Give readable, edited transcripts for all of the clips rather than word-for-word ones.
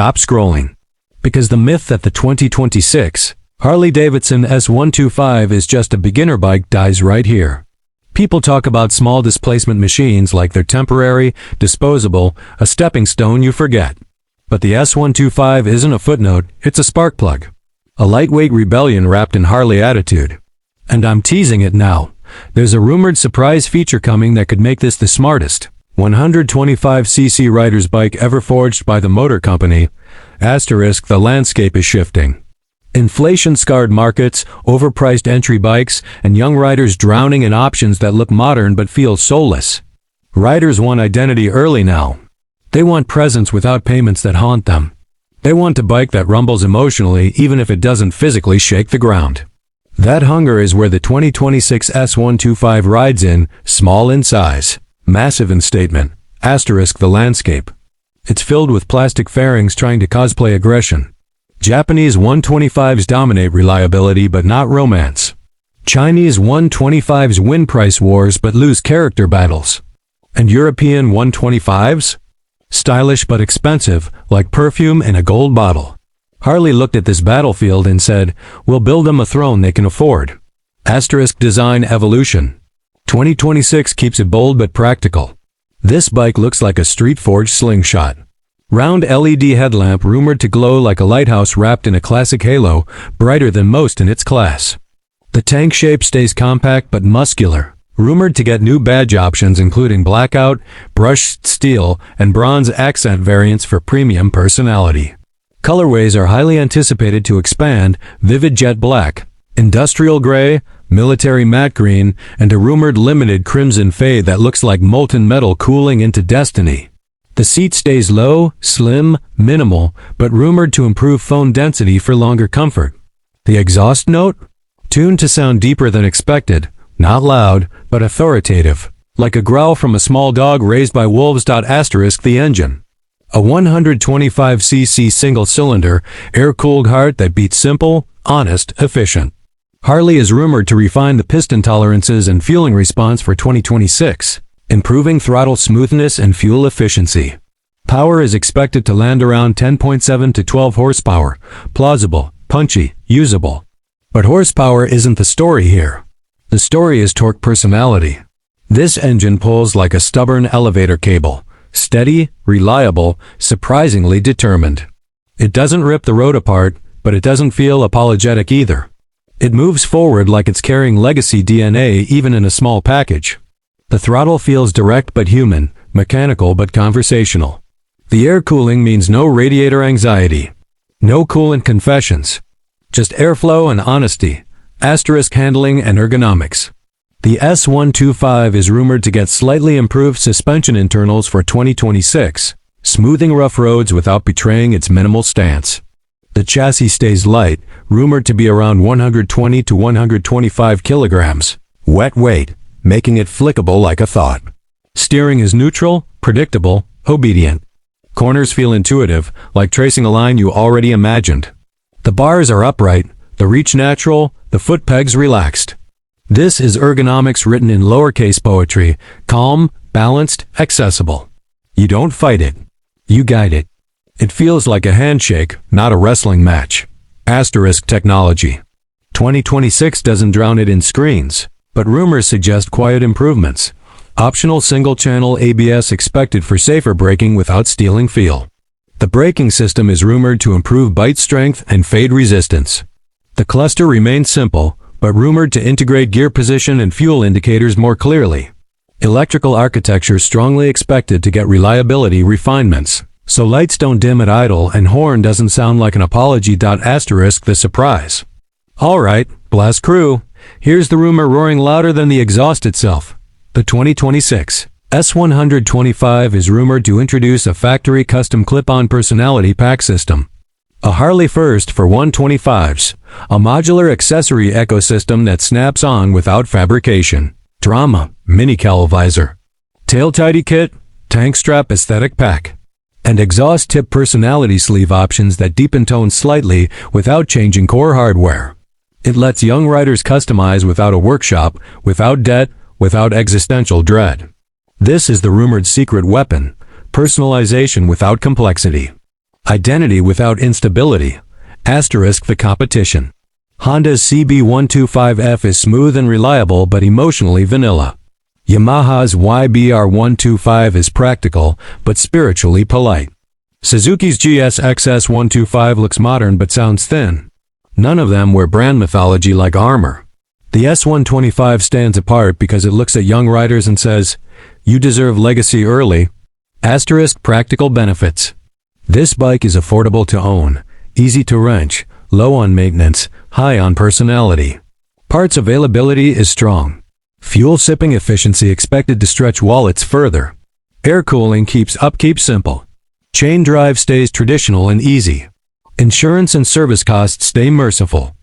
stop scrolling. Because the myth that the 2026 Harley-Davidson S-125 is just a beginner bike dies right here. People talk about small displacement machines like they're temporary, disposable, a stepping stone you forget. But the S-125 isn't a footnote, it's a spark plug. A lightweight rebellion wrapped in Harley attitude. And I'm teasing it now. There's a rumored surprise feature coming that could make this the smartest 125cc rider's bike ever forged by the motor company. Asterisk, the landscape is shifting. Inflation-scarred markets, overpriced entry bikes, and young riders drowning in options that look modern but feel soulless. Riders want identity early now. They want presence without payments that haunt them. They want a bike that rumbles emotionally even if it doesn't physically shake the ground. That hunger is where the 2026 S-125 rides in, small in size, massive in statement, asterisk the landscape. It's filled with plastic fairings trying to cosplay aggression. Japanese 125s dominate reliability but not romance. Chinese 125s win price wars but lose character battles. And European 125s? Stylish but expensive, like perfume in a gold bottle. Harley looked at this battlefield and said, "We'll build them a throne they can afford." Asterisk design evolution. 2026 keeps it bold but practical. This bike looks like a street-forged slingshot. Round LED headlamp rumored to glow like a lighthouse wrapped in a classic halo, brighter than most in its class. The tank shape stays compact but muscular, rumored to get new badge options including blackout, brushed steel, and bronze accent variants for premium personality. Colorways are highly anticipated to expand: vivid jet black, industrial gray, military matte green, and a rumored limited crimson fade that looks like molten metal cooling into destiny. The seat stays low, slim, minimal, but rumored to improve phone density for longer comfort. The exhaust note? Tuned to sound deeper than expected, not loud, but authoritative, like a growl from a small dog raised by wolves. Asterisk the engine. A 125cc single-cylinder, air-cooled heart that beats simple, honest, efficient. Harley is rumored to refine the piston tolerances and fueling response for 2026, improving throttle smoothness and fuel efficiency. Power is expected to land around 10.7 to 12 horsepower, plausible, punchy, usable. But horsepower isn't the story here. The story is torque personality. This engine pulls like a stubborn elevator cable. Steady, reliable, surprisingly determined. It doesn't rip the road apart, but it doesn't feel apologetic either. It moves forward like it's carrying legacy DNA even in a small package. The throttle feels direct but human, mechanical but conversational. The air cooling means no radiator anxiety. No coolant confessions. Just airflow and honesty. Asterisk handling and ergonomics. The S-125 is rumored to get slightly improved suspension internals for 2026, smoothing rough roads without betraying its minimal stance. The chassis stays light, rumored to be around 120 to 125 kilograms, wet weight, making it flickable like a thought. Steering is neutral, predictable, obedient. Corners feel intuitive, like tracing a line you already imagined. The bars are upright, the reach natural, the foot pegs relaxed. This is ergonomics written in lowercase poetry, calm, balanced, accessible. You don't fight it. You guide it. It feels like a handshake, not a wrestling match. Asterisk technology. 2026 doesn't drown it in screens, but rumors suggest quiet improvements. Optional single-channel ABS expected for safer braking without stealing feel. The braking system is rumored to improve bite strength and fade resistance. The cluster remains simple, but rumored to integrate gear position and fuel indicators more clearly. Electrical architecture strongly expected to get reliability refinements, so lights don't dim at idle and horn doesn't sound like an apology. Asterisk the surprise. Alright, blast crew, here's the rumor roaring louder than the exhaust itself. The 2026 S-125 is rumored to introduce a factory custom clip-on personality pack system. A Harley first for 125s, a modular accessory ecosystem that snaps on without fabrication. Drama, mini cowl visor, tail tidy kit, tank strap aesthetic pack, and exhaust tip personality sleeve options that deepen tone slightly without changing core hardware. It lets young riders customize without a workshop, without debt, without existential dread. This is the rumored secret weapon, personalization without complexity. Identity without instability. Asterisk the competition. Honda's CB125F is smooth and reliable but emotionally vanilla. Yamaha's YBR125 is practical but spiritually polite. Suzuki's GSX S125 looks modern but sounds thin. None of them wear brand mythology like armor. The S125 stands apart because it looks at young riders and says, "You deserve legacy early." Asterisk practical benefits. This bike is affordable to own, easy to wrench, low on maintenance, high on personality. Parts availability is strong. Fuel sipping efficiency expected to stretch wallets further. Air cooling keeps upkeep simple. Chain drive stays traditional and easy. Insurance and service costs stay merciful.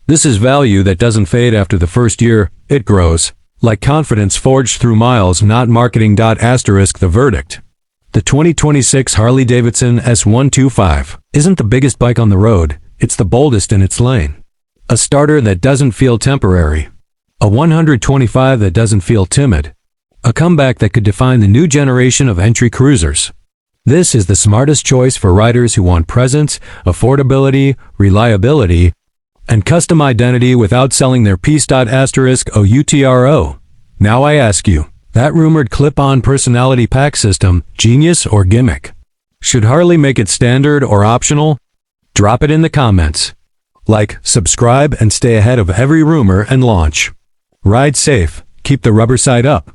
This is value that doesn't fade after the first year, it grows. Like confidence forged through miles, not marketing. Asterisk the verdict. The 2026 Harley-Davidson S-125 isn't the biggest bike on the road, it's the boldest in its lane. A starter that doesn't feel temporary. A 125 that doesn't feel timid. A comeback that could define the new generation of entry cruisers. This is the smartest choice for riders who want presence, affordability, reliability, and custom identity without selling their piece. Asterisk OUTRO. Now I ask you, that rumored clip-on personality pack system, genius or gimmick? Should Harley make it standard or optional? Drop it in the comments. Like, subscribe, and stay ahead of every rumor and launch. Ride safe, keep the rubber side up.